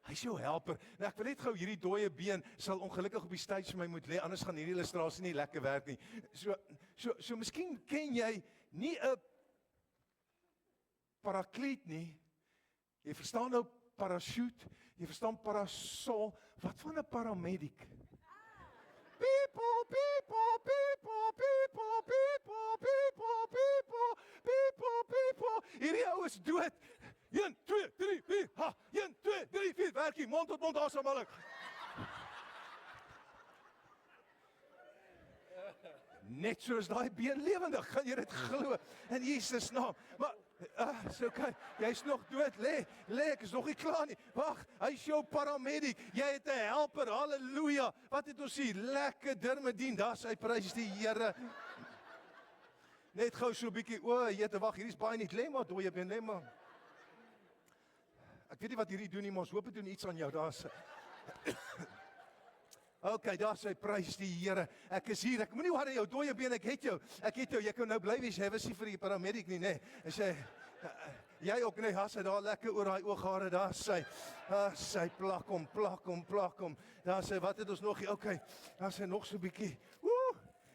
Hy's jou helper. Nou ek wil net gou hierdie dooie been sal ongelukkig op die stage vir my moet lê, anders gaan hierdie illustrasie nie lekker werk nie. So miskien ken jy nie 'n parakleet nie. Jy verstaan nou parachute, jy verstaan parasol. Wat van 'n paramedic? People, people, people, people, people, people, people, people, people. Hierdie ou is dood. 1, 2, 3, 4, ha. 1, 2, 3, 4, werkie, mond tot mond asemhaling. Net soos daai been lewendig, gaan jy dit glo in Jesus naam. Maar so kyk, jy's nog dood, lê, ek is nog nie klaar nie. Wag, hy's jou paramedic. Jy het 'n helper. Halleluja. Wat het ons hier? Lekker Dermedien. Daar's hy, prys die Here. Net gou so 'n bietjie. O, jette, wag, hier's baie nie. Lê maar dooie been, lê maar. Ek weet nie wat hierdie doen nie, maar ons hoop dit doen iets aan jou. Daar's Okay, daar sê prys die Here. Ek is hier. Ek moenie worry jou dooie been, ek het jou. Jy kan nou bly wees. Jy was nie vir die paramedic nie, nê. En sê jy ook nie, has hy daar lekker oor daai ooghare, daar sê. Sy plak hom. Daar sê wat het ons nog hier? Okay. Daar sê nog so 'n bietjie.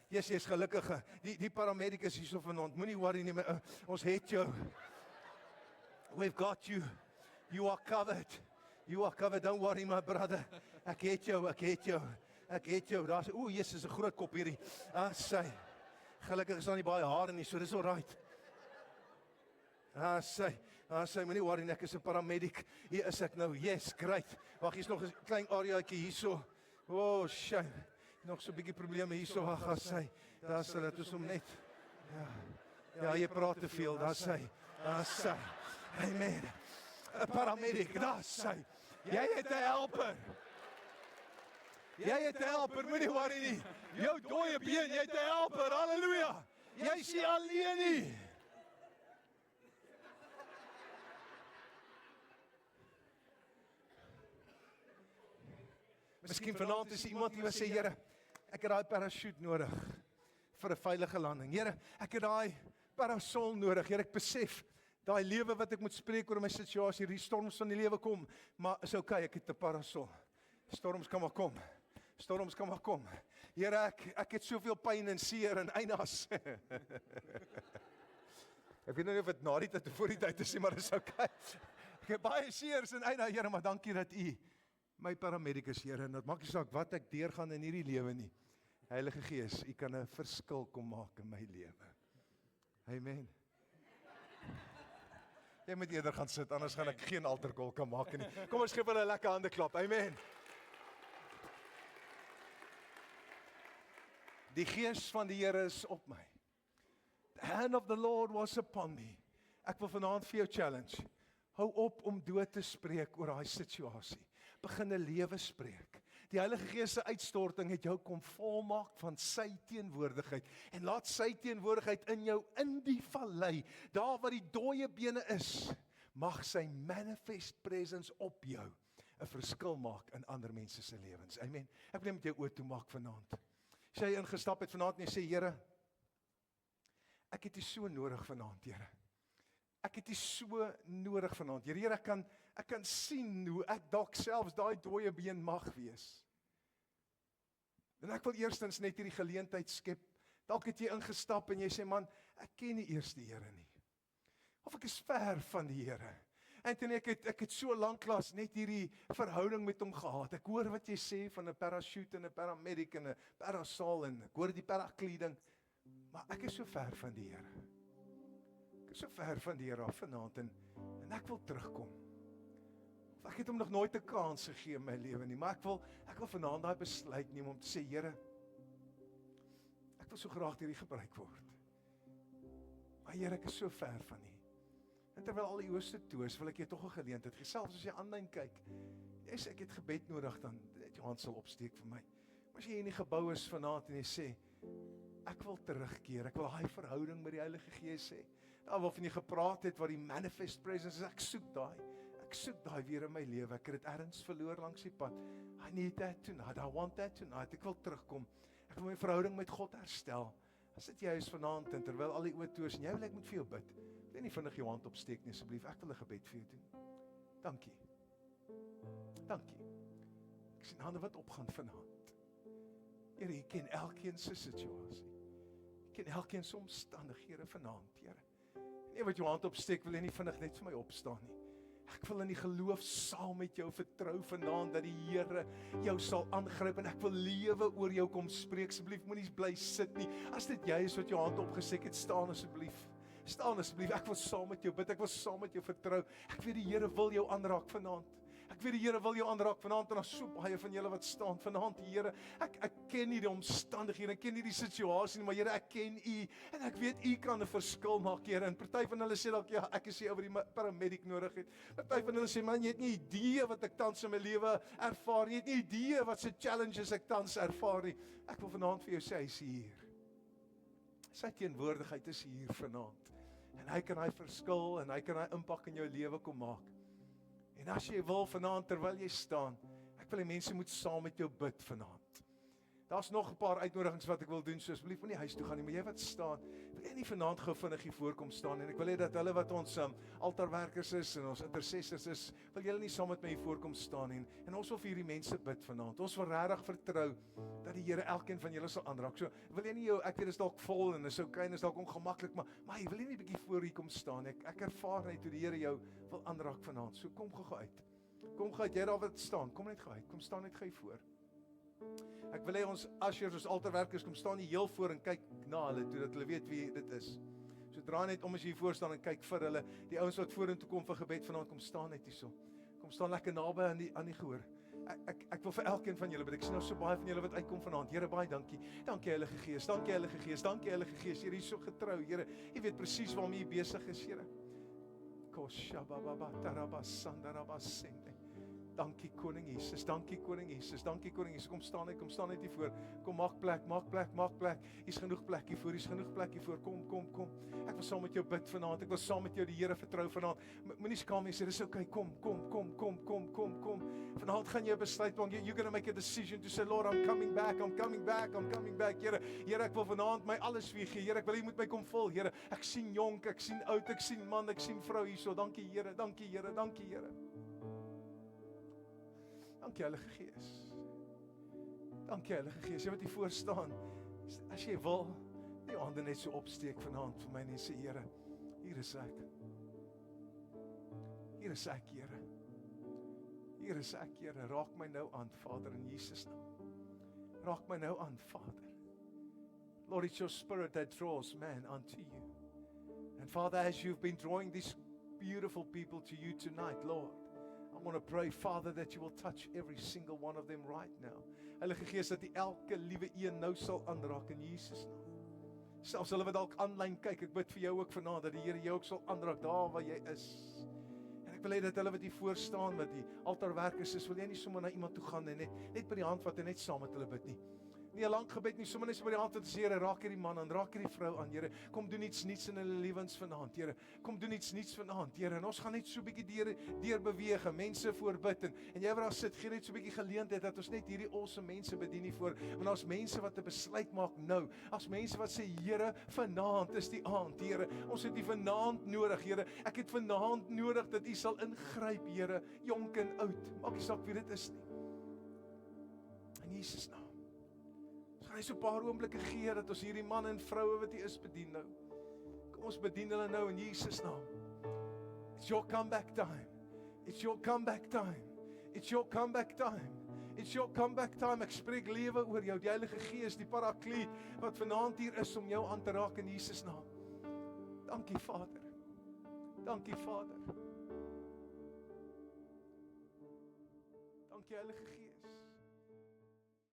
Jy's gelukkige. Die paramedic is hierso vanaand. Moenie worry nie, ons het jou. We've got you. You are covered. You are covered, don't worry my brother. Ek het jou. Daar sê, Jesus, 'n groot kop hierdie. Sê. Gelukkig is daar nie baie hare nie, so dis alright. Sê, moenie worry nie, ek is 'n paramedic. Hier is ek nou. Yes, great. Wag, hier's nog 'n klein areaatjie hierso. Oh, shame. Nog so 'n bietjie probleme hierso, waar gaan sy? Daar is dit is hom net. Ja, jy praat te veel, daar sy. Daar sy. Amen. 'n Paramedic, daar sy. Jy het 'n helper. Jy het 'n helper, moenie worry nie. Jou dooie been, jy het 'n helper. Halleluja. Jy is nie alleen nie. Miskien vanaand is iemand die wat sê, Here, ek het daai parachute nodig vir 'n veilige landing. Here, ek het daai parasol nodig. Here, ek besef daai lewe wat ek moet spreek oor my situasie, die storms van die lewe kom, maar is okay, ek het 'n parasol. Storms kan maar kom. Storms kan maar kom. Here, ek het soveel pyn en seer en einas. Ek weet nou nie of dit na die tyd of voor die tyd is nie, maar dis okay. Ek het baie seers en einas, Here, maar dankie dat U my paramedicus, Here, en dit maak nie saak wat ek deurgaan in hierdie lewe nie. Heilige Gees, U kan 'n verskil kom maak in my lewe. Amen. Jy moet eerder gaan sit, anders gaan ek geen alterkol kan maak nie. Kom ons gee hulle 'n lekker hande klap. Amen. Die gees van die Here is op my. The hand of the Lord was upon me. Ek wil vanaand vir jou challenge. Hou op om dood te spreek oor daai situasie. Begin 'n lewe spreek. Die Heilige Gees se uitstorting het jou kom volmaak van sy teenwoordigheid. En laat sy teenwoordigheid in jou in die vallei, daar waar die dooie bene is, mag sy manifest presence op jou 'n verskil maak in ander mense se lewens. Amen. Ek wil net met jou oë toe maak vanaand. As jy ingestap het vanaand en jy sê, Here, ek het U so nodig vanaand, Here. Ek het U so nodig vanaand. Here, ek kan sien hoe ek dalk selfs daai dooie been mag wees. En ek wil eerstens net hierdie geleentheid skep. Dalk het jy ingestap en jy sê, man, ek ken nie eers die Here nie. Of ek is ver van die Here. En ek het so lanklaas net hierdie verhouding met hom gehad. Ek hoor wat jy sê van 'n parachute en 'n paramedic en 'n parasol en ek hoor die paracleading, maar ek is so ver van die Here. Ek is so ver van die Here af vanaand en ek wil terugkom. Of ek het hom nog nooit 'n kans gegee in my lewe nie, maar ek wil vanaand daai besluit neem om te sê, Here, ek wil so graag deur U gebruik word. Maar Here, ek is so ver van U. En terwyl al die oë toe is, wil ek jou tog 'n geleentheid gee. Selfs as jy aanlyn kyk, jy sê ek het gebed nodig, dan net jou hand sal opsteek vir my. Maar as jy in die gebou is vanaand en jy sê, ek wil terugkeer, ek wil daai verhouding met die Heilige Gees hê. Daar waarvan jy gepraat het, wat die manifest presence is, ek soek daai weer in my lewe. Ek het dit ergens verloor langs die pad. I need that tonight, I want that tonight. Ek wil terugkom. Ek wil my verhouding met God herstel. As dit jy is vanaand en terwyl al die oë toe is en jy wil ek moet vir jou bid. Wil nie vinnig jou hand opsteek nie asseblief. Ek wil 'n gebed vir jou doen. Dankie. Dankie. Ek sien hande wat opgaan vanaand. Here, U ken elkeen se situasie. U ken elkeen se omstandighede vanaand, Here. Nee, wat jou hand opsteek, wil jy nie vinnig net vir my opstaan nie. Ek wil in die geloof saam met jou vertrou vanaand dat die Here jou sal aangryp en ek wil lewe oor jou kom spreek. Asseblief moenie bly sit nie. As dit jy is wat jou hand opgesteek het, staan asseblief. Staan asseblief. Ek wil saam met jou bid. Ek wil saam met jou vertrou. Ek weet die Here wil jou aanraak vanaand. Ek weet die Here wil jou aanraak vanaand en daar's so baie van julle wat staan vanaand, Here. Ek ken nie die omstandighede, ek ken nie die situasie nie, maar Here, ek ken U en ek weet U kan 'n verskil maak, Here. En party van hulle sê dalk, ja, ek is hier oor die paramedic nodig het. Party van hulle sê, man, jy het nie idee wat ek tans in my lewe ervaar nie. Jy het nie idee wat se challenges ek tans ervaar nie. Ek wil vanaand vir jou sê, hy is hier. Sy teenwoordigheid is hier vanaand. En hy kan hy verskil en hy kan hy impak in jou lewe kom maak. En as jy wil vanaand terwyl jy staan, ek wil die mense moet saam met jou bid vanaand. Daar's nog 'n paar uitnodigings wat ek wil doen, so asseblief moenie huis toe gaan nie, maar jy wat staan, wil jy nie vanaand gou vinnig hier voorkom staan en ek wil hê dat hulle wat ons altaarwerkers is en ons intercessors is, wil julle nie saam met my hier voorkom staan en ons wil vir hierdie mense bid vanaand. Ons wil regtig vertrou dat die Here elkeen van julle sal aanraak. So wil jy nie jou, ek weet dit is dalk vol en is okay en is dalk ongemaklik, maar jy wil nie 'n bietjie voor hier kom staan. Ek ervaar net hoe die Here jou wil aanraak vanaand. So kom gou uit. Kom gou uit, jy daar wat staan, kom net gou uit. Kom staan net gou voor. Ek wil hê ons ushers, ons altaarwerkers kom staan nie heel voor en kyk na hulle toe dat hulle weet wie dit is. So draai net om as jy hier voor staan en kyk vir hulle. Die ouens wat vorentoe kom vir gebed vanaand, kom staan net hierso. Kom staan lekker naby aan die gehoor. Ek wil vir elkeen van julle bid. Ek sien nou so baie van julle wat uitkom vanaand. Here, baie dankie. Dankie Heilige Gees. Dankie Heilige Gees. Dankie Heilige Gees. Here, jy is so getrou. Here, jy weet presies waarmee jy besig is, Here. Koshababa tarabasandara sende. Dankie Koning Jesus, dankie Koning Jesus, dankie Koning Jesus. Kom staan net hier voor. Kom maak plek. Hier's genoeg plek hier voor. Kom. Ek wil saam met jou bid vanaand. Ek wil saam met jou die Here vertrou vanaand. Moenie skaam wees, dis okay. Kom. Vanaand gaan jy 'n besluit maak. You're going to make a decision to say, Lord, I'm coming back. Here, ek wil vanaand my alles vir gee. Here, ek wil jy moet my kom vul. Here, ek sien jonk, ek sien oud, ek sien man, ek sien vrou hierso. Dankie Here. Dankie Heilige Gees. Dankie Heilige Gees. Jy wat hier voor staan. As jy wil, die hande net so opsteek vanaand vir my en sê, Here, hier is ek. Here is ek, Here. Hier is ek, Here. Raak my nou aan, Vader, in Jesus naam. Raak my nou aan, Vader. Lord, it's your spirit that draws man unto you. And Father, as you've been drawing these beautiful people to you tonight, Lord, I want to pray, Father, that you will touch every single one of them right now. Heilige Gees, dat die elke liewe een nou sal aanraak in Jesus naam. Selfs hulle wat dalk aanlyn kyk, ek bid vir jou ook vanaand, dat die Here jou ook sal aanraak daar waar jy is. En ek wil hê dat hulle wat hier voor staan, wat die altaarwerkers is, wil jy nie sommer na iemand toe gaan en net by die hand vat en net saam met hulle bid nie. Nie 'n lang gebed nie, sommer net by die hand wat sê, Here, raak hierdie man aan, raak hierdie vrou aan, Here. Kom doen iets nuuts in hulle lewens vanaand, Here. Kom doen iets nuuts vanaand, Here. En ons gaan net so 'n bietjie deur beweeg, mense voorbid en jy wat daar sit, gee net so 'n bietjie geleentheid dat ons net hierdie awesome mense bedien nie voor. Want daar's mense wat 'n besluit maak nou. As mense wat sê, Here, vanaand is die aand, Here. Ons het U vanaand nodig, Here. Ek het vanaand nodig dat U sal ingryp, Here, jonk en oud. Maak nie saak wie dit is nie. In Jesus naam. Ons gaan net so 'n paar oomblikke gee dat ons hierdie man en vroue wat hier is bedien nou. Kom ons bedien hulle nou in Jesus naam. It's your comeback time. It's your comeback time. It's your comeback time. It's your comeback time. Ek spreek lewe oor jou, die Heilige Gees, die Parakleet wat vanaand hier is om jou aan te raak in Jesus naam. Dankie Vader. Dankie Vader. Dankie Heilige Gees.